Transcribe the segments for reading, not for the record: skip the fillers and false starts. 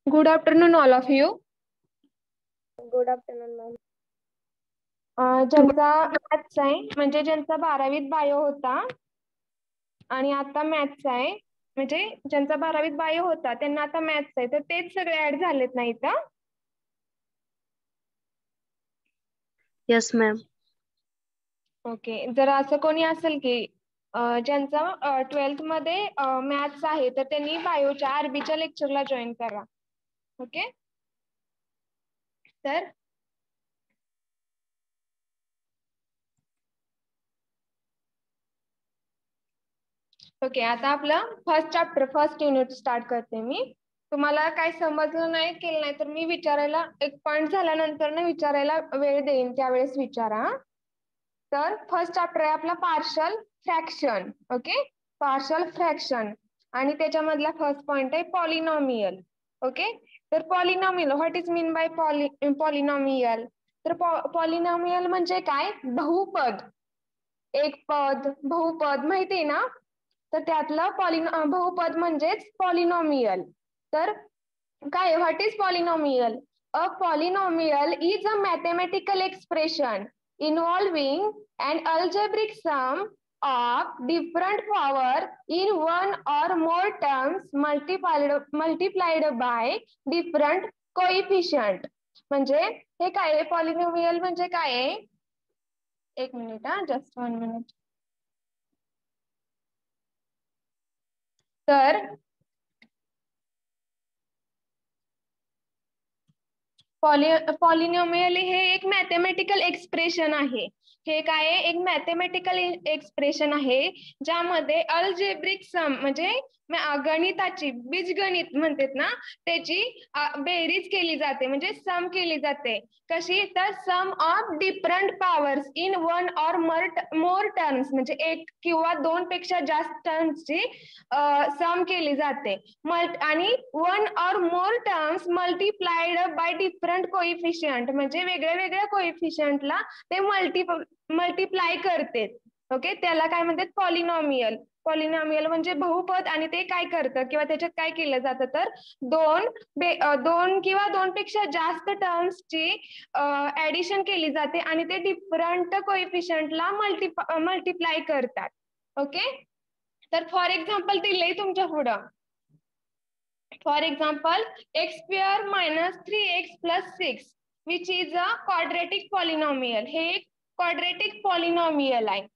Good afternoon, all of you. Good afternoon ma'am. ज्यांचा maths आहे म्हणजे ज्यांचा 12वीत बायो होता आणि आता मॅथ्स आहे, म्हणजे ज्यांचा 12वीत बायो होता त्यांना आता मॅथ्स आहे, तर तेच सगळे ऍड झालेत नाही का? Yes ma'am. ओके. जर असं कोणी असेल की ज्यांचा 12th मध्ये मॅथ्स आहे तर त्यांनी बायोच्या आरबीच्या लेक्चरला जॉईन करा. ओके. तर ओके, आता आपलं first chapter first unit start करते मी. तुम्हाला काय समजलं नाही केलं नाही तर मी विचारायला एक पॉइंट झाल्यानंतर ना विचारायला वेळ देईन, त्यावेळेस विचारा. तर फर्स्ट चॅप्टर आहे आपला partial fraction. Okay, partial fraction. आणि त्याच्यामधला फर्स्ट पॉइंट आहे पॉलिनॉमियल. ओके, तर polynomial what is mean by polynomial? तर पॉलिनॉमियल म्हणजे काय? बहुपद, एक पद, बहुपद माहिती आहे ना? तर त्यातलं बहुपद म्हणजेच पॉलिनॉमियल. तर काय, what is polynomial? A polynomial is a mathematical expression involving an algebraic sum of different power in one or more terms multiplied by different coefficient. म्हणजे हे काय आहे पॉलिनॉमियल म्हणजे काय आहे? एक मिनिट हा, जस्ट 1 मिनिट. तर पॉलिनॉमियल हे एक मॅथेमॅटिकल एक्सप्रेशन आहे. हे काय आहे? एक मॅथेमॅटिकल एक्सप्रेशन आहे ज्यामध्ये अल्जेब्रिक सम म्हणजे गणिताची बीजगणित म्हणतात ना त्याची बेरीज केली जाते, म्हणजे सम केली जाते. कशी? तर some of different powers in one or more terms, म्हणजे एक किंवा दोन पेक्षा जास्त टर्म्सची सम केली जाते. आणि one or more terms multiplied by different coefficient, म्हणजे वेगळ्या वेगळ्या कोइफिशियंटला ते मल्टिप्लाय करते. ओके, त्याला काय म्हणतात? पॉलिनॉमियल. पॉलिनॉमियल म्हणजे बहुपद आणि ते काय करतं किंवा त्याच्यात काय केलं जातं तर दोन किंवा दोन पेक्षा जास्त टर्म्सची ऍडिशन केली जाते आणि ते डिफरंट कोइफिशियंटला मल्टिप्लाय करतात. ओके, तर फॉर एक्झाम्पल दिलंय तुमच्या पुढं. For example x square minus 3x plus 6 which is a quadratic polynomial. हे एक क्वाड्रेटिक पॉलिनॉमियल आहे.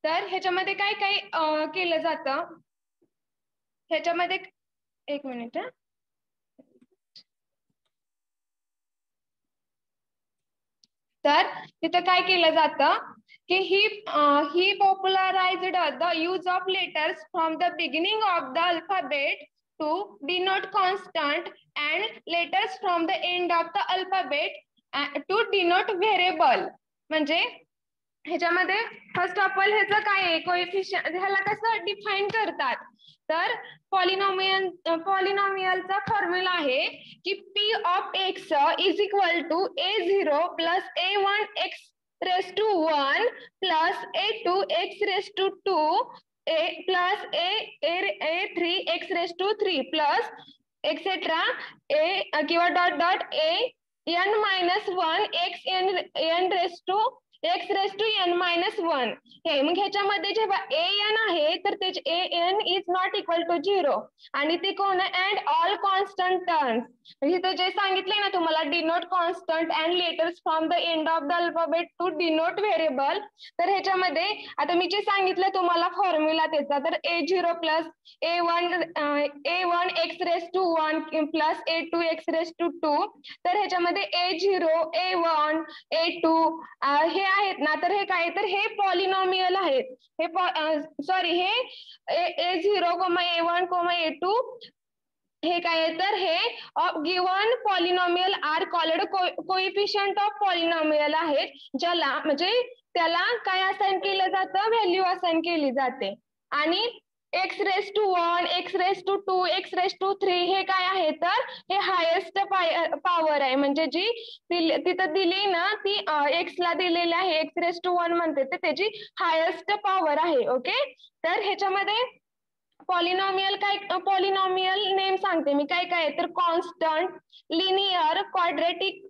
तर ह्याच्यामध्ये काय काय केलं जातं? ह्याच्यामध्ये एक मिनिट. तर तिथं काय केलं जातं की ही popularized the use of letters from the beginning of the alphabet to denote constant and letters from the end of the alphabet to denote variable. म्हणजे ह्याच्यामध्ये फर्स्ट ऑफ ऑल ह्याचं काय आहे कोएफिशियंट, ह्याला कसं डिफाईन करतात? तर पॉलिनॉमियलचा फॉर्म्युला आहे की p of x is equal to a0 plus a1 x raise to 1 plus a2 x raise to 2 plus a3 x raise to 3 plus etcetera a किंवा dot dot n minus 1 x n raise to x raise to n minus 1. हे मग ह्याच्यामध्ये जेव्हा an आहे तर त्याचे an is not equal to 0 आणि ते कोण आहे? And all constant terms. इथं जे सांगितलंय ना तुम्हाला denote constant and letters from the end of the alphabet to denote variable. तर ह्याच्यामध्ये आता मी जे सांगितलं तुम्हाला फॉर्म्युला त्याचा, तर a0 plus a1 x raise to 1 plus a2 x raise to 2. तर ह्याच्यामध्ये a0 a1 a2 हे आहेत ना, तर हे काय? तर हे पॉलिनॉमियल आहेत. हे सॉरी हे a0 a1 a2 हे काय आहे? तर हे given polynomial are called coefficient of polynomial आहेत, ज्याला म्हणजे त्याला काय असाइन केलं जातं? व्हॅल्यू असाइन केली जाते. आणि x raise to 1 x raise to 2 x raise to 3 हे काय आहे? तर हे हायेस्ट पॉवर आहे, म्हणजे जी तिथं दिली ना ती एक्स ला दिलेली आहे, एक्स रेस टू 1 म्हणते, तर त्याची हायेस्ट पॉवर आहे. ओके, तर ह्याच्यामध्ये पॉलिनॉमियल काय, पॉलिनॉमियल नेम सांगते मी काय काय आहे तर constant, linear, quadratic,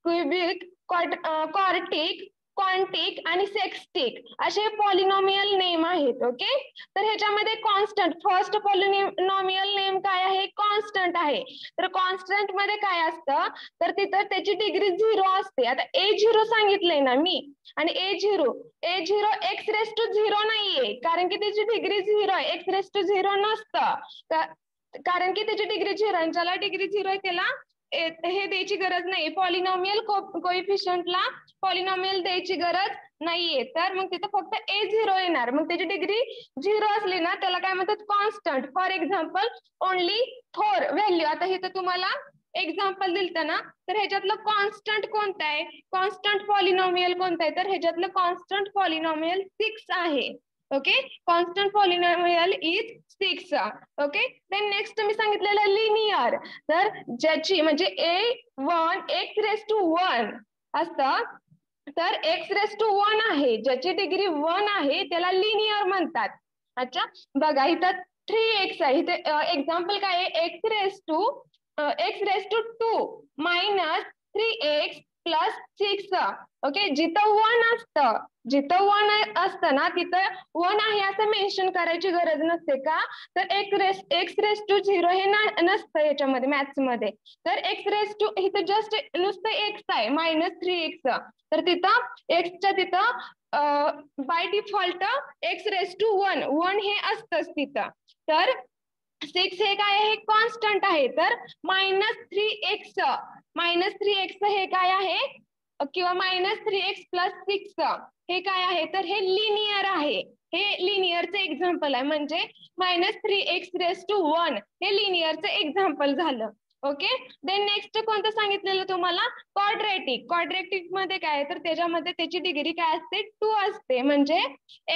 cubic, quartic, quantic आणि सेक्स्टिक असे पॉलिनॉमियल नेम आहेत. ओके, तर ह्याच्यामध्ये कॉन्स्टंट, फर्स्ट पॉलिनॉमियल नेम काय आहे, कॉन्स्टंट आहे. तर कॉन्स्टंट मध्ये काय असतं तर तिथं त्याची डिग्री 0 असते. आता A0 सांगितलंय ना मी, आणि A0 एक्स रेस टू 0 नाहीये, कारण की त्याची डिग्री 0 आहे. एक्स रेस टू 0 नसतं, कारण की त्याची डिग्री 0 आहे. ज्याला डिग्री 0 आहे त्याला हे द्यायची गरज नाही. पॉलिनॉमियल कोइफिशियंटला पॉलिनॉमियल द्यायची गरज नाहीये. तर मग तिथं फक्त A0 येणार. मग त्याची डिग्री 0 असली ना त्याला काय म्हणतात, constant. For example only 4 value. आता हे तर तुम्हाला एक्झाम्पल दिलतं ना, तर ह्याच्यातलं कॉन्स्टंट कोणतं आहे, कॉन्स्टंट पॉलिनॉमियल कोणतं आहे, तर ह्याच्यातलं कॉन्स्टंट पॉलिनॉमियल 6 आहे. Okay, constant polynomial is 6. Okay, then next मी सांगितलेलं लिनियर. तर ज्याची म्हणजे A1 एक्स रेस टू 1 असतं, तर एक्स रेस टू 1 आहे, ज्याची डिग्री 1 आहे त्याला लिनियर म्हणतात. अच्छा, बघा इथं 3x आहे. इथे एक्झाम्पल काय आहे, x raise to 2 minus 3x plus 6. Okay, जिथं 1 असतं ना तिथं 1 आहे असं मेन्शन करायची गरज नसते. का तर एक्स रेस टू 0 हे नसतं याच्यामध्ये, मॅथ्स मध्ये. तर एक्स रेस टू इथं जस्ट नुसतं एक्स आहे, मायनस 3x. तर तिथं एक्सच्या तिथं by default x raise to 1 हे असतंच तिथं. तर 6 हे काय आहे, कॉन्स्टंट आहे. तर मायनस थ्री एक्स हे काय आहे, किंवा मायनस 3x प्लस 6 हे काय आहे, तर हे लिनियर आहे. हे लिनियरचं एक्झाम्पल आहे. म्हणजे मायनस 3x रेस टू 1 हे लिनियरचं एक्झाम्पल झालं. ओके, देन नेक्स्ट कोणतं सांगितलेलं तुम्हाला, क्वाड्रेटिक. क्वाड्रेटिक मध्ये काय, तर त्याच्यामध्ये त्याची डिग्री काय असते, 2 असते. म्हणजे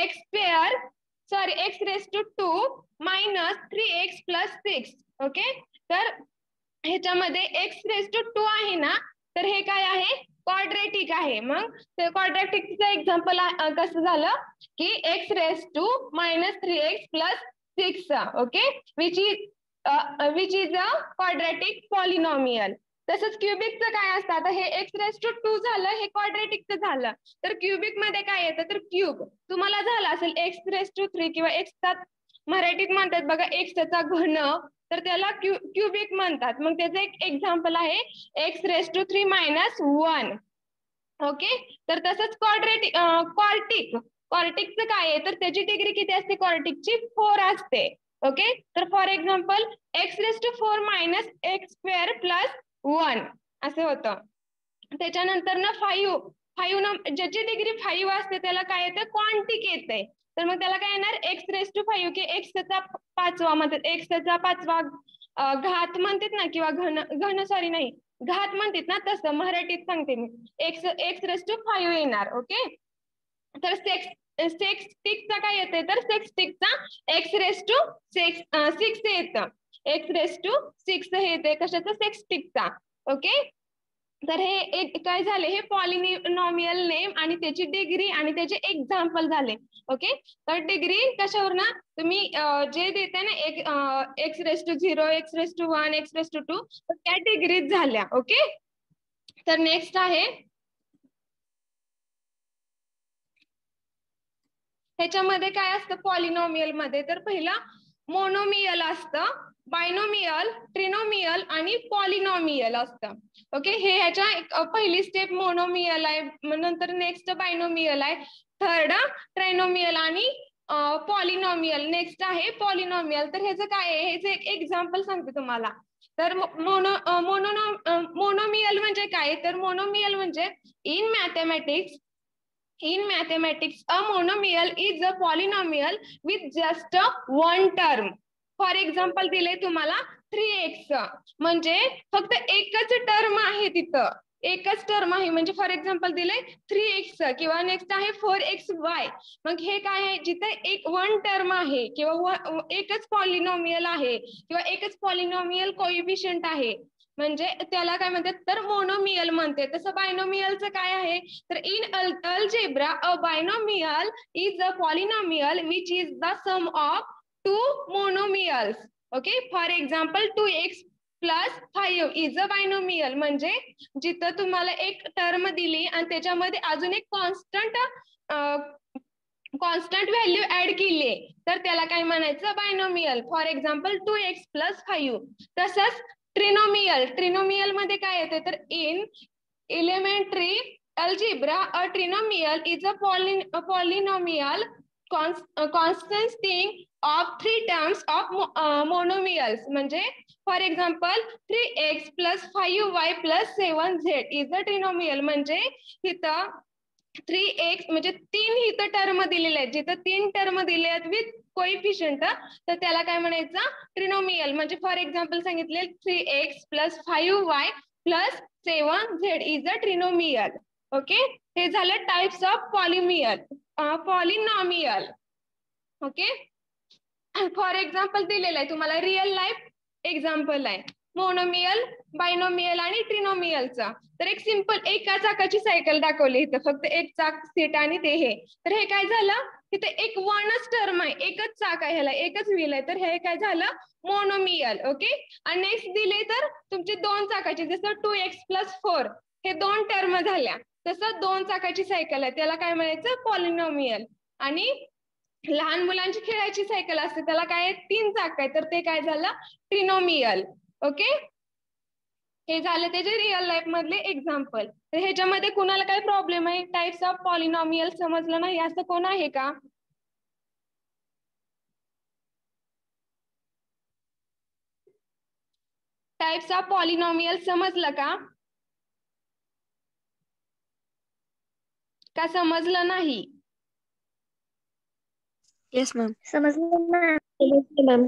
x raise to 2 minus 3x plus 6. Okay, तर ह्याच्यामध्ये एक्स रेस टू 2 आहे ना, तर हे काय आहे, क्वाड्रेटिक आहे. मग क्वाड्रेटिकचं एक्झाम्पल कसं झालं की x raise to minus 3x plus 6. Okay, which is a quadratic polynomial. तसंच क्युबिकचं काय असतं, आता हे एक्स रेस टू 2 झालं, हे क्वाड्रेटिकचं झालं. तर क्युबिक मध्ये काय येतं, तर क्यूब. तुम्हाला झालं असेल एक्स रेस टू 3 किंवा एक्सचा मराठीत म्हणतात बघा एक्सचा घन, तर त्याला क्युबिक म्हणतात. मग त्याचं एक एक्झाम्पल आहे x raise to 3 minus 1. Okay, तर तसंच क्वार्टिकचं काय आहे, तर त्याची डिग्री किती असते, क्वार्टिकची 4 असते. ओके, तर for example x raise to 4 minus x square plus 1 असं होतं. त्याच्यानंतर ना 5 ज्याची डिग्री 5 असते त्याला काय येतं, क्वांटिक येते. तर मग त्याला काय येणार, एक्स रेस टू 5 की एक्सचा 5वा म्हणतात, एक्सचा 5वा घात म्हणतात ना, किंवा घन सॉरी नाही घात म्हणतात ना, तसं मराठीत सांगते मी. एक्स रेस टू 5 येणार. ओके, तर सेक्स्टिकचा काय येते, तर सेक्स्टिकचा एक्स रेस टू 6 येतं. एक्स रेस टू 6 हे येते कशाचं, सेक्स्टिकचा. ओके, तर हे एक काय झाले, हे पॉलिनॉमियल नेम आणि त्याची डिग्री आणि त्याचे एक्झाम्पल झाले. ओके, तर डिग्री कशावर ना, तुम्ही जे देते ना, x raise to 0, x raise to 1, x raise to 2, तर त्या डिग्रीज झाल्या. ओके, तर नेक्स्ट आहे ह्याच्यामध्ये काय असतं पॉलिनॉमियल मध्ये, तर पहिला मोनोमियल असतं, बायनोमियल, ट्रिनोमियल आणि पॉलिनॉमियल असतं. ओके, हे ह्याच्या पहिली स्टेप मोनोमियल आहे, नंतर नेक्स्ट बायनोमियल आहे, थर्ड ट्रायनोमियल आणि पॉलिनॉमियल नेक्स्ट आहे पॉलिनॉमियल. तर ह्याचं काय आहे, ह्याचं एक एक्झाम्पल सांगते तुम्हाला. तर मोनोमियल म्हणजे काय, तर मोनोमियल म्हणजे in mathematics, a monomial is a polynomial with just one term. For example दिले तुम्हाला 3x, म्हणजे फक्त एकच टर्म आहे तिथं, एकच टर्म आहे. म्हणजे फॉर एक्झाम्पल दिले 3x किंवा नेक्स्ट आहे 4xy. मग हे काय आहे, जिथे वन टर्म आहे किंवा एकच पॉलिनॉमियल आहे किंवा एकच पॉलिनॉमियल कोइफिशियंट आहे, म्हणजे त्याला काय म्हणतात, तर मोनोमियल म्हणते. तसं बायनोमियलचं काय आहे, तर in algebra a binomial is a polynomial which is the sum of two monomials. Okay, for example 2x plus 5 is a binomial. म्हणजे जिथं तुम्हाला एक टर्म दिली आणि त्याच्यामध्ये अजून एक कॉन्स्टंट व्हॅल्यू ऍड केली तर त्याला काय म्हणायचं, binomial. For example 2x plus 5. तसंच ट्रिनोमियल मध्ये काय येते तर in elementary algebra a trinomial is a polynomial consisting of three terms of monomials. म्हणजे for example 3x plus 5y plus 7z is a trinomial. म्हणजे इथं 3x म्हणजे तीन इथं टर्म दिलेले आहेत, जिथं तीन टर्म दिले आहेत विथ कोइफिशियंट तर त्याला काय म्हणायचं, ट्रिनोमियल. म्हणजे फॉर एक्झाम्पल सांगितले 3x plus 5y plus 7z is a trinomial. Okay, हे झालं types of polynomial. Okay, for example दिलेलं आहे तुम्हाला, रिअल लाईफ एक्झाम्पल आहे मोनोमियल, बायनोमियल आणि ट्रिनोमियलचा. तर एक सिंपल एका चाकाची सायकल दाखवली इथं, फक्त एक चाक सीट आणि ते हे. तर हे काय झालं, तिथे एक वनच टर्म आहे, एकच चाक आहे, ह्याला एकच व्हील आहे, तर हे काय झालं मोनोमियल. ओके, आणि नेक्स्ट दिले तर तुमचे दोन चाकाचे, जसं 2x plus 4 हे दोन टर्म झाल्या, तसं दोन चाकाची सायकल आहे, त्याला काय म्हणायचं, पॉलिनोमियल. आणि लहान मुलांची खेळायची सायकल असते, त्याला काय तीन चाक आहे, तर ते काय झालं ट्रिनोमियल. ओके, हे झाले त्याचे रिअल लाईफ मधले एक्झाम्पल. तर ह्याच्यामध्ये कुणाला काय प्रॉब्लेम आहे, टाइप्स ऑफ पॉलिनॉमियल समजलं नाही असं कोण आहे का? टाइप्स ऑफ पॉलिनॉमियल समजलं का समजलं नाही? येस मॅम, समजलं मॅम.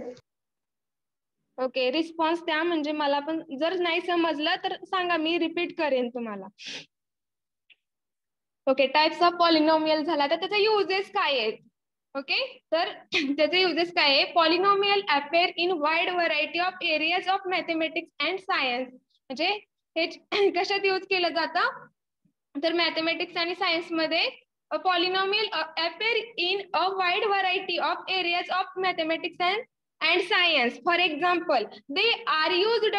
ओके, रिस्पॉन्स द्या, म्हणजे मला पण जर नाही समजलं तर सांगा, मी रिपीट करेन तुम्हाला. ओके, टाइप्स ऑफ पॉलिनॉमियल झाला, तर त्याचे युजेस काय आहेत? ओके, तर त्याचे युजेस काय आहे, polynomial appear in wide variety of areas of mathematics and science. म्हणजे हे कशात यूज केलं जातं, तर मॅथेमॅटिक्स आणि सायन्स मध्ये polynomial appear in a wide variety of areas of mathematics and science. For example they are used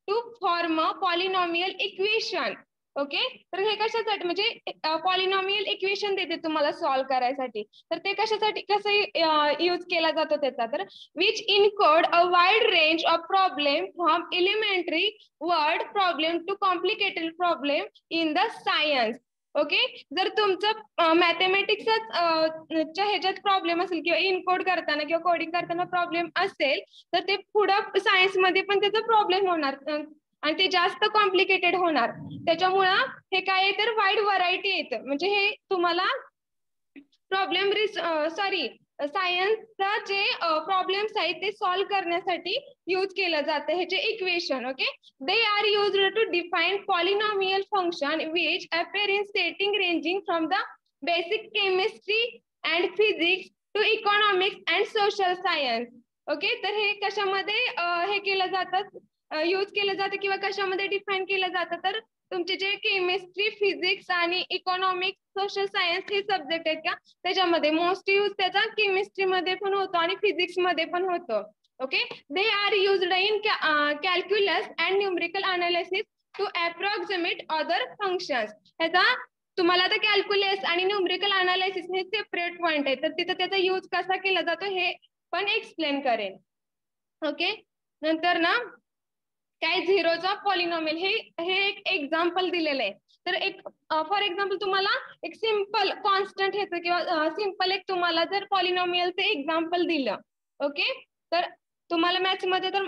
to form a polynomial equation. Okay, तर हे कशासाठी, म्हणजे पॉलिनॉमियल इक्वेशन देते तुम्हाला सॉल्व्ह करायसाठी, तर ते कशासाठी कसं यूज केला जातो त्याचा, तर which encode a wide range of problem from elementary word problem to complicated problem in the science. Okay, जर तुमचं मॅथेमॅटिक्सच ह्याच्यात प्रॉब्लेम असेल किंवा इनकोड करताना किंवा कोडिंग करताना प्रॉब्लेम असेल, तर ते पुढं सायन्स मध्ये पण त्याचा प्रॉब्लेम होणार आणि ते जास्त कॉम्प्लिकेटेड होणार. त्याच्यामुळं हे काय आहे तर वाईड व्हरायटी येतं, म्हणजे हे तुम्हाला प्रॉब्लेम सायन्सचा जे प्रॉब्लेम्स आहेत ते सॉल्व्ह करण्यासाठी यूज केलं जातं ह्याचे equation. Okay, they are used to define polynomial function which appear in setting ranging from the basic chemistry and physics to economics and social science. Okay, तर हे कशामध्ये हे केलं जातं, यूज केलं जातं किंवा कशामध्ये डिफाईन केलं जातं, तर तुमचे जे केमिस्ट्री, फिजिक्स आणि इकॉनॉमिक्स, सोशल सायन्स हे सब्जेक्ट आहेत का, त्याच्यामध्ये मोस्ट यूज त्याचा केमिस्ट्री मध्ये पण होतो आणि फिजिक्स मध्ये पण होतो. Okay, they are used in calculus and numerical analysis to approximate other functions. ह्याचा तुम्हाला आता कॅल्क्युलस आणि न्यूमेरिकल अनालिसिस हे सेपरेट पॉइंट आहे, तर तिथं त्याचा यूज कसा केला जातो हे पण एक्सप्लेन करेन. ओके, नंतर ना काय झिरोचा पॉलिनॉमियल, हे एक एक्झाम्पल दिलेलं आहे. तर एक फॉर एक्झाम्पल तुम्हाला एक सिंपल कॉन्स्टंट ह्याचं किंवा सिंपल एक तुम्हाला जर पॉलिनॉमियलचं एक्झाम्पल दिलं, ओके, तर तुम्हाला मॅथ्स मध्ये तर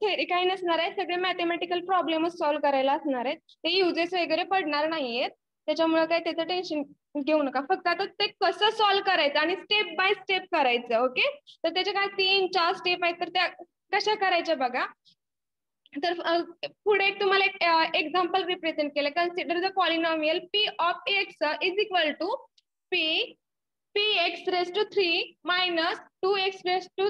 थेरी काही नसणार आहे, सगळे मॅथेमॅटिकल प्रॉब्लेमच सॉल्व्ह करायला असणार आहेत, ते युजेस वगैरे पडणार नाहीयेत, त्याच्यामुळे काय त्याचं टेन्शन घेऊ नका. फक्त आता ते कसं सॉल्व्ह करायचं आणि स्टेप बाय स्टेप करायचं. ओके, तर त्याच्या काय 3-4 स्टेप आहेत, तर त्या कशा करायच्या बघा. तर पुढे तुम्हाला एक एक्झाम्पल रिप्रेझेंट केलं, consider the polynomial P of x is equal to P x raise to 3 minus 2x raise to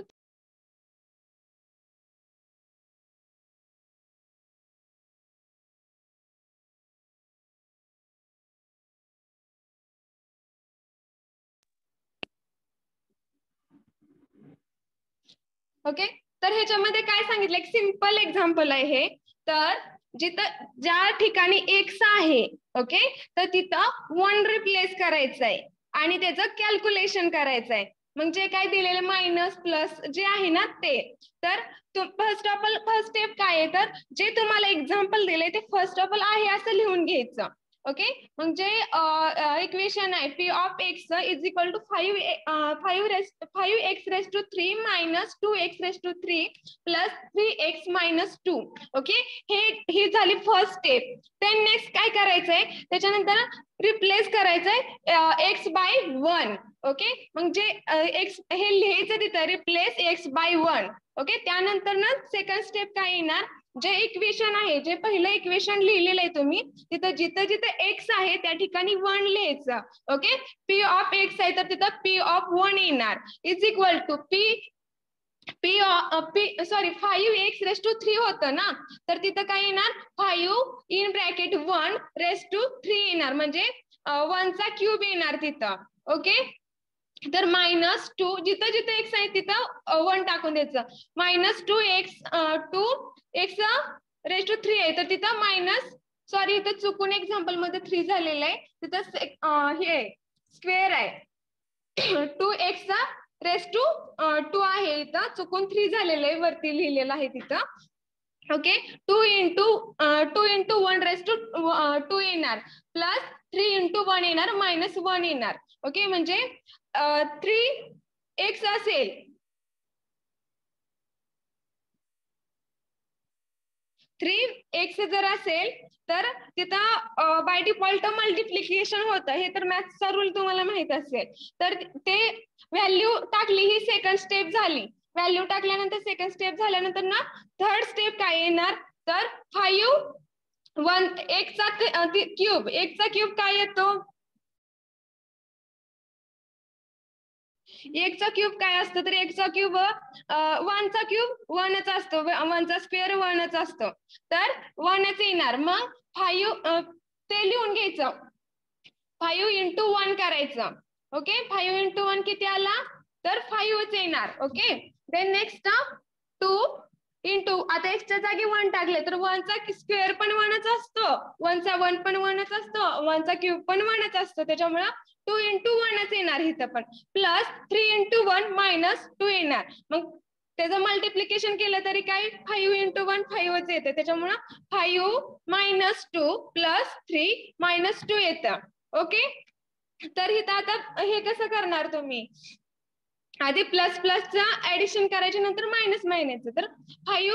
okay, तर ह्याच्यामध्ये काय सांगितलं, एक सिंपल एक्झाम्पल आहे हे. तर जिथं ज्या ठिकाणी एक्स आहे, ओके, तर तिथं 1 रिप्लेस करायचं आहे आणि त्याचं कॅल्क्युलेशन करायचं आहे. मग जे काय दिलेलं मायनस प्लस जे आहे ना ते. तर फर्स्ट स्टेप काय आहे, तर जे तुम्हाला एक्झाम्पल दिले ते फर्स्ट ऑफ ऑल आहे असं लिहून घ्यायचं. ओके, म्हणजे इक्वेशन आहे p of x is equal to 5x3 minus 2x3 plus 3x-2. Okay, ही झाली फर्स्ट स्टेप. देन नेक्स्ट काय करायचंय, त्याच्यानंतर रिप्लेस करायचंय एक्स बाय 1. ओके, म्हणजे एक्स हे लिहायचं तिथं, रिप्लेस एक्स बाय 1. ओके, त्यानंतर ना सेकंड स्टेप काय येणार, जे इक्वेशन आहे, जे पहिलं इक्वेशन लिहिलेलं आहे तुम्ही, तिथं जिथं जिथं एक्स आहे त्या ठिकाणी 1 लिहायचं. ओके, पी ऑफ एक्स आहे तर तिथं पी ऑफ 1 येणार इज इक्वल टू 5x3 होतं ना, तर तिथं काय येणार 5 इन ब्रॅकेट 1 येणार, म्हणजे 1चा क्यूब येणार तिथं. ओके, तर -2 जिथं जिथं एक्स आहे तिथं 1 टाकून द्यायचं. -2x आहे तर तिथं इथं चुकून एक्झाम्पल मध्ये 3 झालेलं आहे, तिथं हे स्क्वेअर आहे. 2x⁻² आहे, इथं चुकून 3 झालेलं आहे, वरती लिहिलेलं आहे तिथं. ओके, 2 इंटू 1/2 येणार, प्लस 3 इंटू 1 येणार, -1 येणार. ओके, म्हणजे 3x असेल, 3x जर असेल तर तिथं बाय डिफॉल्ट मल्टिप्लिकेशन होतं, हे तर मॅथ्सचा रूल तुम्हाला माहित असेल. तर ते व्हॅल्यू टाकली, ही सेकंड स्टेप झाली. व्हॅल्यू टाकल्यानंतर सेकंड स्टेप झाल्यानंतर ना थर्ड स्टेप काय येणार, तर 1 चा क्यूब काय येतो, एक्सचा क्यूब काय असतो, तर एक्सचा क्यूब 1चा क्यूब 1च असतो, 1चा स्क्वेअर 1च असतो, तर 1च येणार. मग 5 ते लिहून घ्यायचं, 5 इंटू 1 करायचं. ओके, 5 इंटू 1 किती आला, तर 5च येणार. ओके, देन नेक्स्ट 2 इंटू, आता एक्सच्या जागी 1 टाकले तर 1चा स्क्वेअर पण 1च असतो, 1चा 1 पण 1च असतो, 1चा क्यूब पण 1च असतो, त्याच्यामुळे 2 इंटू 1च येणार इथं पण, प्लस 3 इंटू 1 -2 येणार. मग त्याचं मल्टिप्लिकेशन केलं तरी काय, 5 इंटू 1 5च येते, त्याच्यामुळे 5 - 2 प्लस 3 - 2 येतं. ओके, तर इथं आता हे कसं करणार तुम्ही, आधी प्लस प्लसचं ऍडिशन करायच्या नंतर मायनस मायनसचं, तर 5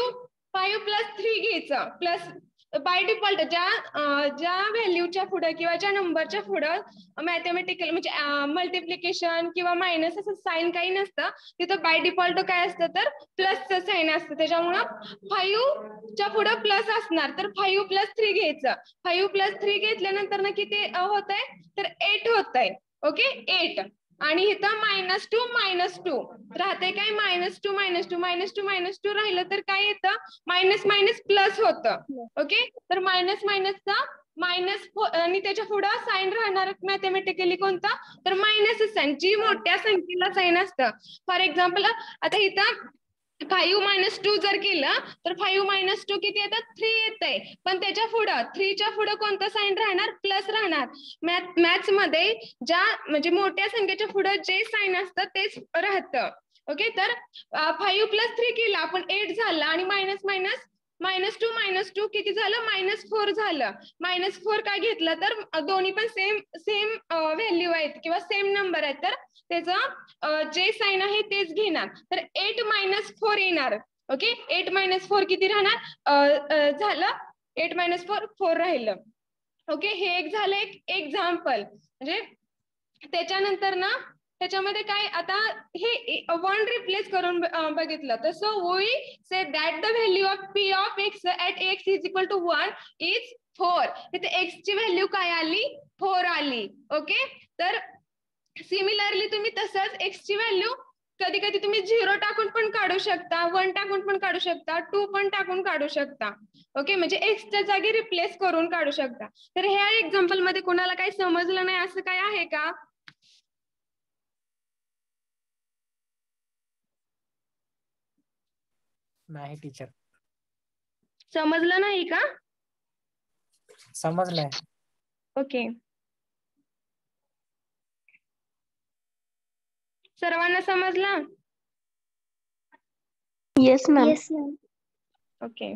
+ 3 घ्यायचं, प्लस बाय डिफॉल्ट ज्या व्हॅल्यूच्या पुढे किंवा ज्या नंबरच्या पुढं मॅथमॅटिकल म्हणजे मल्टिप्लिकेशन किंवा मायनस असं साईन काही नसतं, तिथं बाय डिफॉल्ट काय असतं, तर प्लसचं साईन असतं, त्याच्यामुळं 5च्या पुढं प्लस असणार, तर 5 + 3 घ्यायचं. 5 + 3 घेतल्यानंतर ना किती होत आहे, तर 8 होत आहे. ओके, 8 आणि इथं -2 राहते काय, -2 राहिलं तर काय येतं, मायनस मायनस प्लस होतं. ओके, तर मायनस मायनसचा मायनस आणि त्याच्या पुढं साईन राहणार मॅथमॅटिकली कोणता, तर मायनस साईन, जी मोठ्या संख्येला साईन असतं. फॉर एक्झाम्पल आता इथं 5 - 2 जर केलं तर 5 - 2 किती येतात, 3 येत आहे, पण त्याच्या पुढं 3च्या पुढं कोणतं साईन राहणार, प्लस राहणार. मॅथ्स मध्ये ज्या म्हणजे मोठ्या संख्येच्या पुढं जे साईन असतं तेच राहतं. ओके, तर 5 + 3 केला आपण 8 झालं, आणि -2 किती झालं, -4 झालं. -4 काय घेतलं, तर दोन्ही पण सेम व्हॅल्यू आहेत किंवा सेम नंबर आहेत, तर त्याचं जे साईन आहे तेच घेणार, तर 8 - 4 येणार. ओके, 8 - 4 किती राहणार, झालं 8 - 4 4 राहिलं. ओके, हे एक झालं एक एक्झाम्पल. म्हणजे त्याच्यानंतर ना त्याच्यामध्ये काय, आता हे 1 रिप्लेस करून बघितलं, तर so we say that the value of P of x at x is equal to 1 is 4. इथे x ची व्हॅल्यू काय आली, 4 आली. ओके, तर सिमिलरली तुम्ही तसंच x ची व्हॅल्यू कधी कधी तुम्ही 0 टाकून पण काढू शकता, 1 टाकून पण काढू शकता, 2 पण टाकून काढू शकता. ओके, म्हणजे एक्सच्या जागी रिप्लेस करून काढू शकता. तर ह्या एक्झाम्पल मध्ये कोणाला काही समजलं नाही असं काय आहे का? नाही टीचर. समजलं नाही का? समजलंय. ओके. सर्वांना समजलं? Yes ma'am. ओके.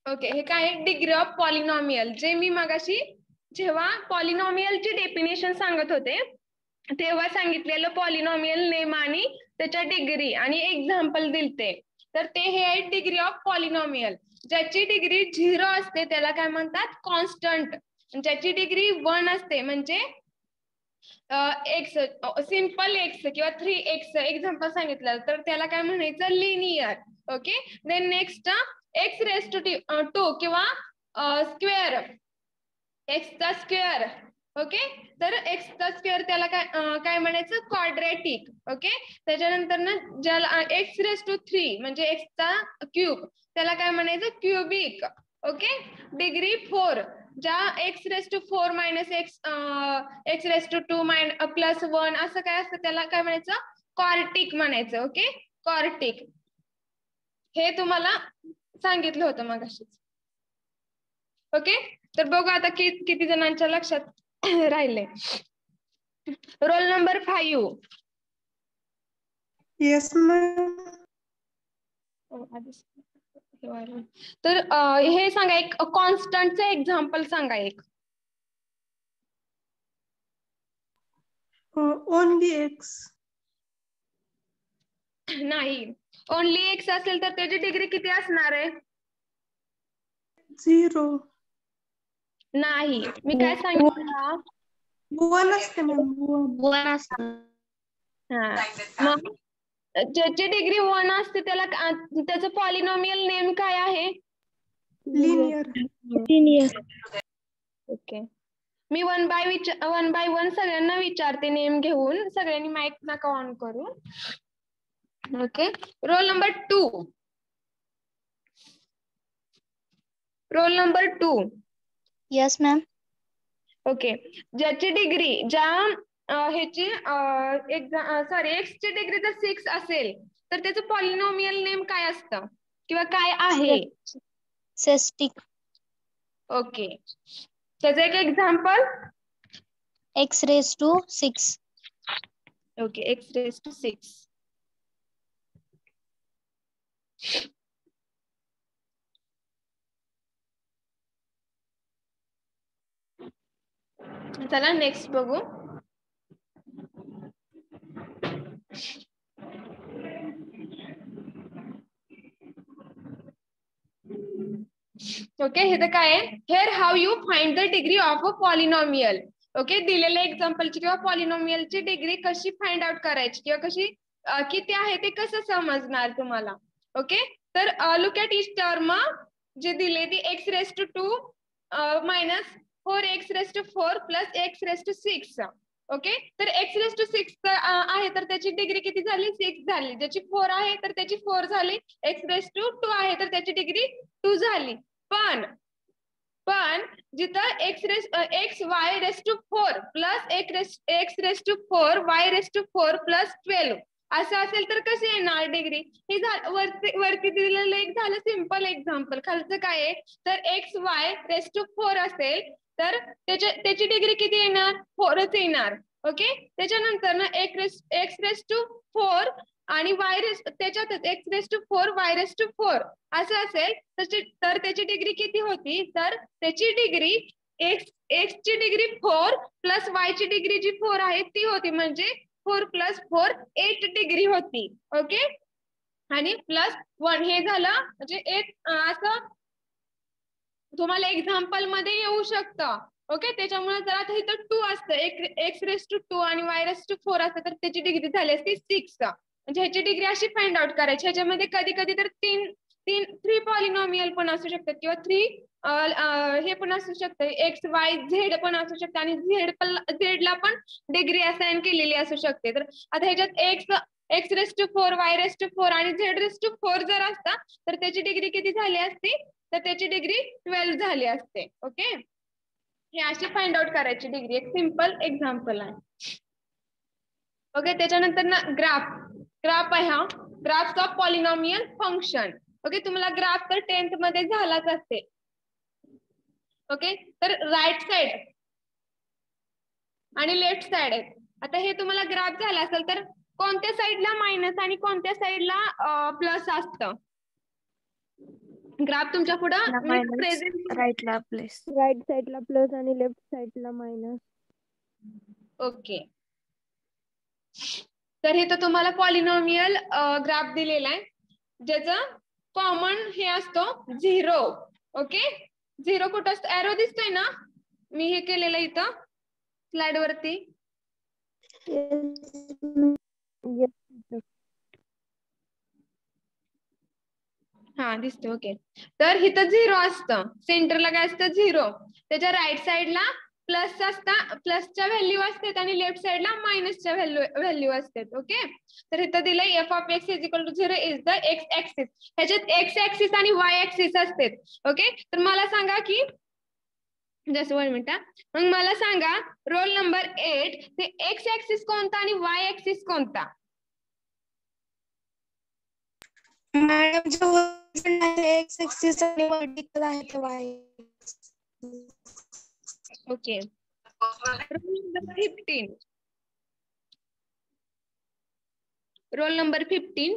ओके, हे काय डिग्री ऑफ पॉलिनॉमियल, जे मी मगाशी जेव्हा पॉलिनॉमियलची डेफिनेशन सांगत होते तेव्हा सांगितलेलं पॉलिनॉमियल नेम आणि त्याच्या डिग्री आणि एक्झाम्पल दिलते. तर ते हे आहे डिग्री ऑफ पॉलिनॉमियल. ज्याची डिग्री 0 असते त्याला काय म्हणतात? कॉन्स्टंट. ज्याची डिग्री 1 असते म्हणजे एक्स, सिंपल एक्स किंवा 3x एक्झाम्पल सांगितलं तर त्याला काय म्हणायचं? Linear. Okay. Then next x raise to 2 किंवा स्क्वेअर, एक्सचा स्क्वेअर. ओके. तर एक्सचा स्क्वेअर त्याला काय म्हणायचं? क्वाड्रॅटिक. ओके. त्याच्यानंतर ना ज्याला एक्स रेस टू 3 म्हणजे एक्सचा क्यूब त्याला काय म्हणायचं? क्यूबिक. ओके. डिग्री 4 ज्या x raise to 4 minus x raise to 2 plus 1 असं काय असतं त्याला काय म्हणायचं? क्वार्टिक म्हणायचं. ओके. क्वार्टिक. हे तुम्हाला सांगितलं होतं मगाशीच. ओके. तर बघू आता किती जणांच्या लक्षात राहिले. Roll number 5. Yes ma'am. तर हे सांगा, एक कॉन्स्टंटचं एक्झाम्पल सांगा एक. Only x. नाही, ओनली एक्स असेल तर त्याची डिग्री किती असणार आहे? 0. नाही, मी काय सांगितलं? 1 असते मॅम. 1 असतं. हा, मग ज्याची डिग्री 1 असते त्याला त्याचं पॉलिनॉमियल नेम काय आहे? Linear. Okay. Me one by one सगळ्यांना विचारते नेम घेऊन. सगळ्यांनी माईक नका ऑन करू. Okay. Roll number 2. Roll number 2. Yes ma'am. Okay. ज्याची डिग्री ह्याची एक्सची डिग्री जर 6 असेल तर त्याचं पॉलिनॉमियल नेम काय असतं किंवा काय आहे? सेस्टिक. ओके. त्याचं एक example? X raise to 6. Okay. X raise to 6. चला नेक्स्ट बघू. ओके. हे तर काय आहे? Here how you find the degree of a polynomial. Okay. दिलेल्या एक्झाम्पलची किंवा पॉलिनॉमियलची डिग्री कशी फाइंड आउट करायची किंवा कशी किती आहे ते कसं समजणार तुम्हाला? ओके. तर लुक ॲट ईच टर्म जे दिले ती x raise to 2 minus 4x raise to 4 plus x raise to 6. Okay. तर x रेस टू 6 आहे तर त्याची डिग्री किती झाली? 6 झाली. ज्याची 4 आहे तर त्याची 4 झाली. x रेस टू 2 आहे तर त्याची डिग्री 2 झाली. पण जिथं x y raise to 4 plus x raise to 4 y raise to 4 plus 12 असं असेल तर कशी येणार डिग्री? हे वरती दिलेलं एक झालं सिंपल एक्झाम्पल. खालचं काय आहे? तर एक्स वाय रेस टू 4 असेल तर त्याची डिग्री किती येणार? 4च येणार. ओके. त्याच्यानंतर ना एक्स रेस टू 4 आणि त्याच्यातच x raise to 4 y raise to 4 असं असेल तर त्याची डिग्री किती होती? तर त्याची डिग्री एक्स ची डिग्री 4 प्लस वाय ची डिग्री जी 4 आहे ती होती, म्हणजे 4 प्लस 4 8 डिग्री होती. ओके. आणि प्लस 1 हे झालं म्हणजे 8. असं तुम्हाला एक्झाम्पल मध्ये येऊ शकतं. ओके. त्याच्यामुळे जर आता इथं 2 असतं, एक्स रेस टू 2 आणि वाय रेस टू 4 असतं तर त्याची डिग्री झाली असती 6. म्हणजे ह्याची डिग्री अशी फाइंड आउट करायची. ह्याच्यामध्ये कधी कधी तर थ्री पॉलिनॉमियल पण असू शकतात किंवा हे पण असू शकतं, एक्स वाय झेड पण असू शकतं आणि झेडला पण डिग्री असाइन केलेली असू शकते. तर आता ह्याच्यात x⁴, y⁴ आणि z⁴ जर असता तर त्याची डिग्री किती झाली असती, तर त्याची डिग्री 12 झाली असते. ओके, हे अशी फाइंड आउट करायची डिग्री. एक सिंपल एक्झाम्पल आहे. ओके, त्याच्यानंतर ना ग्राफ आहे हा, graphs of polynomial function. Okay, तुम्हाला ग्राफ तर 10th मध्ये झालाच असते. ओके, तर राईट साइड आणि लेफ्ट साइड आहे. आता हे तुम्हाला ग्राफ झाला असेल तर कोणत्या साइडला मायनस आणि कोणत्या साइडला प्लस असतं? ग्राफ तुमच्या पुढं राईटला प्लस, राईट साइडला प्लस आणि लेफ्ट साइडला मायनस. ओके, तर हे तर तुम्हाला पॉलिनॉमियल ग्राफ दिलेला आहे ज्याचं कॉमन हे असतो 0. ओके, 0 कुठं असतो? एरो दिसतोय ना, मी हे केलेलं इथं स्लाइड वरती. हा दिसतो. ओके, तर इथं 0 असतं, सेंटरला काय असतं 0, त्याच्या राईट साइडला प्लस असतात, प्लसच्या व्हॅल्यू असतात आणि लेफ्ट साइडला मायनसच्या व्हॅल्यू असतात. ओके, तर इथं दिलंय f(x) = 0 is the x axis. ह्याच्यात x ऍक्सिस आणि y ऍक्सिस असतात. ओके, तर मला सांगा की जस्ट 1 मिनिट, मग मला सांगा रोल नंबर 8 ते x ऍक्सिस कोणता आणि y ऍक्सिस कोणता? मॅडम जो एक्स ऍक्सिस आणि वर्टिकल आहे ते Y. Okay, roll number 15, roll number 15.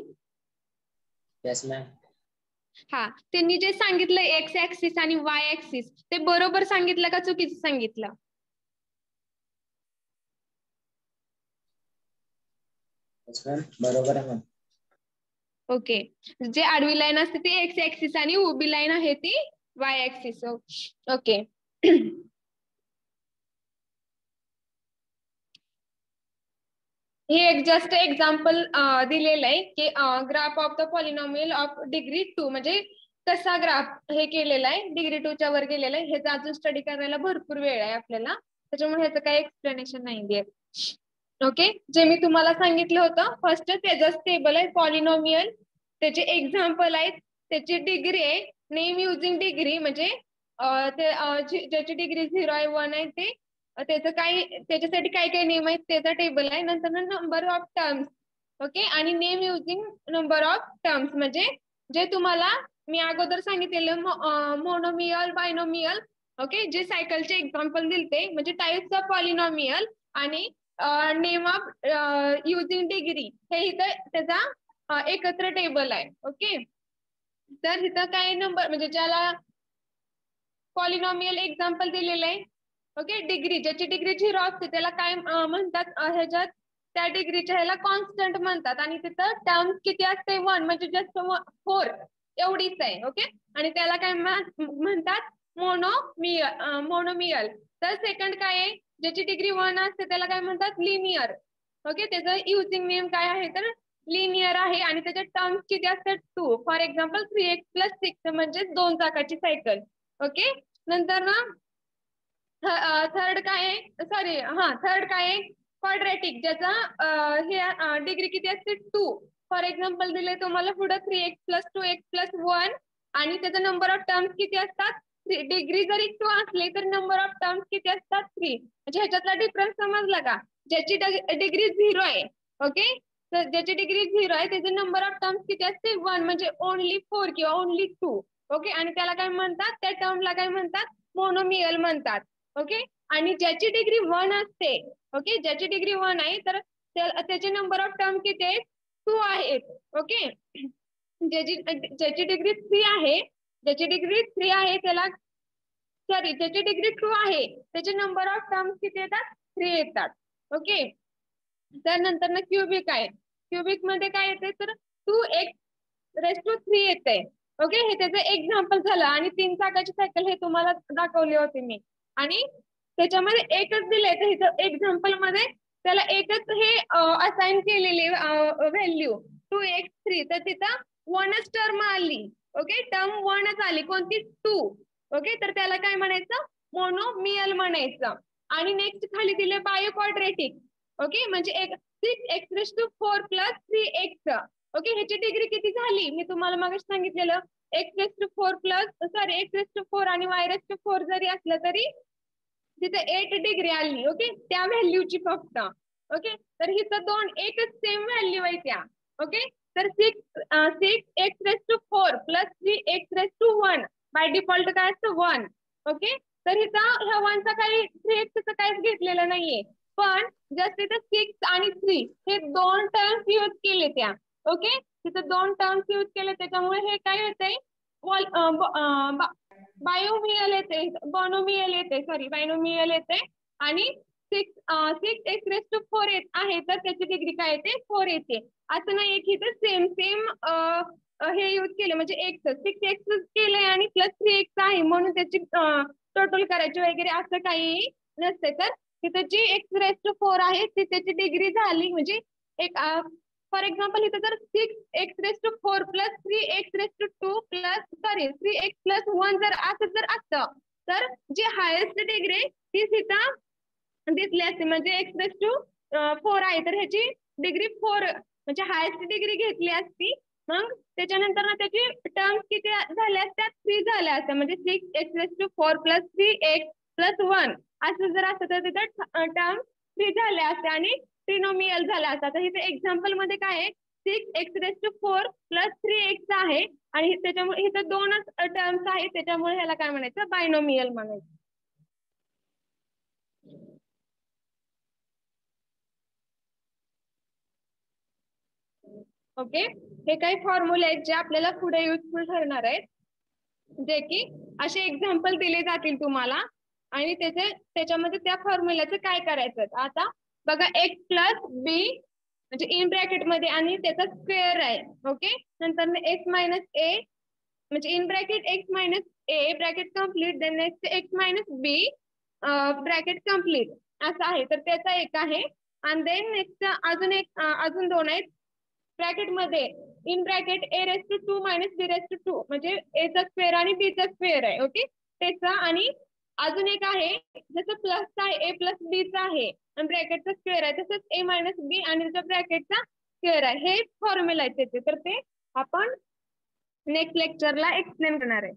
Yes ma'am. हा, त्यांनी जे सांगितलं एक्स ऍक्सिस आणि वाय ऍक्सिस ते बरोबर सांगितलं का चुकीचं सांगितलं? यस मॅम, बरोबर आहे मॅम. ओके, जे आडवी लाईन असते ती एक्स ऍक्सिस आणि उभी लाईन आहे ती वाय ऍक्सिस. ओके, हे एक जस्ट एक्झाम्पल दिलेलं आहे की graph of the polynomial of degree 2 म्हणजे कसा ग्राफ हे केलेला आहे, डिग्री 2च्या वर गेलेला आहे. ह्याचा अजून स्टडी करायला भरपूर वेळ आहे आपल्याला, त्याच्यामुळे ह्याचं काही एक्सप्लेनेशन नाही देत. ओके, जे मी तुम्हाला सांगितलं होतं फर्स्ट त्याचं टेबल आहे पॉलिनॉमियल, त्याचे एक्झाम्पल आहेत, त्याची डिग्री आहे, नेम युजिंग डिग्री म्हणजे ज्याची डिग्री 0 आहे 1 आहे ते त्याचं त्याच्यासाठी काय काय नेम आहेत त्याचा टेबल आहे. नंतर नंबर ऑफ टर्म्स. ओके, आणि name using number of terms म्हणजे जे तुम्हाला मी अगोदर सांगितलेलं मोनोमियल बायनोमियल. ओके, जे सायकलचे एक्झाम्पल दिलते म्हणजे टाइप्स ऑफ पॉलिनॉमियल आणि नेम ऑफ युजिंग डिग्री हे इथं त्याचा एकत्र टेबल आहे. ओके, तर इथं काय नंबर म्हणजे ज्याला पॉलिनॉमियल एक्झाम्पल दिलेलं आहे. ओके, डिग्री ज्याची डिग्री 0 असते त्याला काय म्हणतात, ह्याच्यात त्या डिग्रीच्या ह्याला कॉन्स्टंट म्हणतात आणि तिथं टर्म्स किती असते 1 म्हणजे जस्ट 4 एवढीच आहे. ओके, आणि त्याला काय म्हणतात मोनोमियल. तर सेकंड काय आहे, ज्याची डिग्री 1 असते त्याला काय म्हणतात लिनियर. ओके, त्याचं युजिंग नेम काय आहे तर लिनियर आहे आणि त्याच्या टर्म्स किती असतात 2. फॉर एक्झाम्पल 3x + 6 म्हणजे 2 चाकाची सायकल. ओके, नंतर ना थर्ड काय आहे, थर्ड काय आहे क्वाड्रॅटिक, ज्याचा हे डिग्री किती असते 2. फॉर एक्झाम्पल दिले तुम्हाला पुढे 3x + 2x + 1 आणि त्याचा नंबर ऑफ टर्म्स किती असतात, डिग्री जरी 2 असले तर नंबर ऑफ टर्म्स किती असतात 3. म्हणजे ह्याच्यातला डिफरन्स समजला का? ज्याची डिग्री 0 आहे. ओके, तर ज्याची डिग्री 0 आहे त्याचे नंबर ऑफ टर्म्स किती असते 1 म्हणजे ओनली 4 किंवा ओनली 2. ओके, आणि त्याला काय म्हणतात, त्या टर्मला काय म्हणतात मोनोमियल म्हणतात. ओके, आणि ज्याची डिग्री 1 असते, ओके, ज्याची डिग्री 1 आहे तर त्याचे नंबर ऑफ टर्म किती आहेत 2 आहेत. ओके, ज्याची डिग्री 3 आहे, ज्याची डिग्री 3 आहे त्याला ज्याची डिग्री 2 आहे त्याचे नंबर ऑफ टर्म्स किती येतात 3 येतात. ओके, त्यानंतर ना क्युबिक आहे, क्युबिक मध्ये काय येते तर 2x⁻³ येते. ओके, हे त्याचं एक्झाम्पल झालं आणि 3 चाकाची सायकल हे तुम्हाला दाखवली होती मी आणि त्याच्यामध्ये एकच दिले तर इथं एक्झाम्पल मध्ये त्याला एकच हे असाइन केलेले व्हॅल्यू 2x3 तर तिथं 1च टर्म आली. ओके, टर्म 1च आली, कोणती 2. ओके, तर त्याला काय म्हणायचं, मोनोमियल म्हणायचं. आणि नेक्स्ट खाली दिले बायो क्वाड्रेटिक. ओके, म्हणजे 6x4 + 3x. ओके, ह्याची डिग्री किती झाली मी तुम्हाला मग सांगितलेलं, x4 आणि y4 जरी असलं तरी तिथे 8 डिग्री आली. ओके, त्या व्हॅल्यूची फक्त. ओके, तर हिचं दोन एकच सेम व्हॅल्यू आहे त्या. ओके, तर 6x4 + 3x1 बाय डिफॉल्ट काय असतं 1. ओके, तर इथं ह्या 1चा काही 3x काहीच घेतलेलं नाहीये, पण जस्ट इथं 6 आणि 3 हे दोन टर्म्स यूज केले त्या. ओके, तिथं दोन टर्म्स यूज केले त्याच्यामुळे हे काय होतंय, बायोमियल येते, बॉनोमियल येते, सॉरी बायनोमियल येते. आणि 6x4 आहे तर त्याची डिग्री काय येते 4 येते. असं नाहीये की इथं सेम हे यूज केलं म्हणजे x 6x केलंय आणि +3x आहे म्हणून त्याची टोटल करायची वगैरे असं काही नसते. तर तिथं जी x4 आहे ती त्याची डिग्री झाली म्हणजे एक फॉर एक्झाम्पल इथं जर 6x4 + 3x2 3x + 1 जर असं जर असतं तर जी हायेस्ट डिग्री ती तिथं दिसली असते, म्हणजे x4 आहे तर ह्याची डिग्री 4 म्हणजे हायेस्ट डिग्री घेतली असती. मग त्याच्यानंतर ना त्याची टर्म्स किती झाल्या असत्या 3 झाल्या असत्या, म्हणजे 6x4 + 3x + 1 असं जर असतं तर तिथं टर्म 3 झाल्या असत्या आणि ट्रिनोमियल झाला असता. तर इथे एक्झाम्पल मध्ये काय आहे 6x4 + 3x आहे आणि त्याच्यामुळे इथं दोनच टर्म्स आहेत त्याच्यामुळे ह्याला काय म्हणायचं बायनोमियल म्हणायचं. ओके, हे काही फॉर्म्युले आहेत जे आपल्याला पुढे युजफुल ठरणार आहेत, जे की असे एक्झाम्पल दिले जातील तुम्हाला आणि त्याच्यामध्ये त्या फॉर्म्युल्याचं काय करायचं. आता बघा x + b म्हणजे इन ब्रॅकेट मध्ये आणि त्याचा स्क्वेअर आहे. ओके, नंतर x - a म्हणजे in bracket x - a bracket complete, then next x - b bracket complete असं आहे. तर त्याचा एक आहे आणि देन नेक्स्ट अजून दोन आहेत ब्रॅकेट मध्ये इन ब्रॅकेट a⁻² - b⁻² म्हणजे a चा स्क्वेअर आणि b चा स्क्वेअर आहे. ओके, त्याचा आणि अजून एक आहे जसं प्लसचा आहे a + b चा आहे आणि ब्रॅकेटचा स्क्वेअर आहे तसंच a - b आणि त्याच्या ब्रॅकेटचा स्क्वेअर आहे. हे फॉर्म्युला आहे त्याचे, तर ते आपण नेक्स्ट लेक्चरला एक्सप्लेन करणार आहे.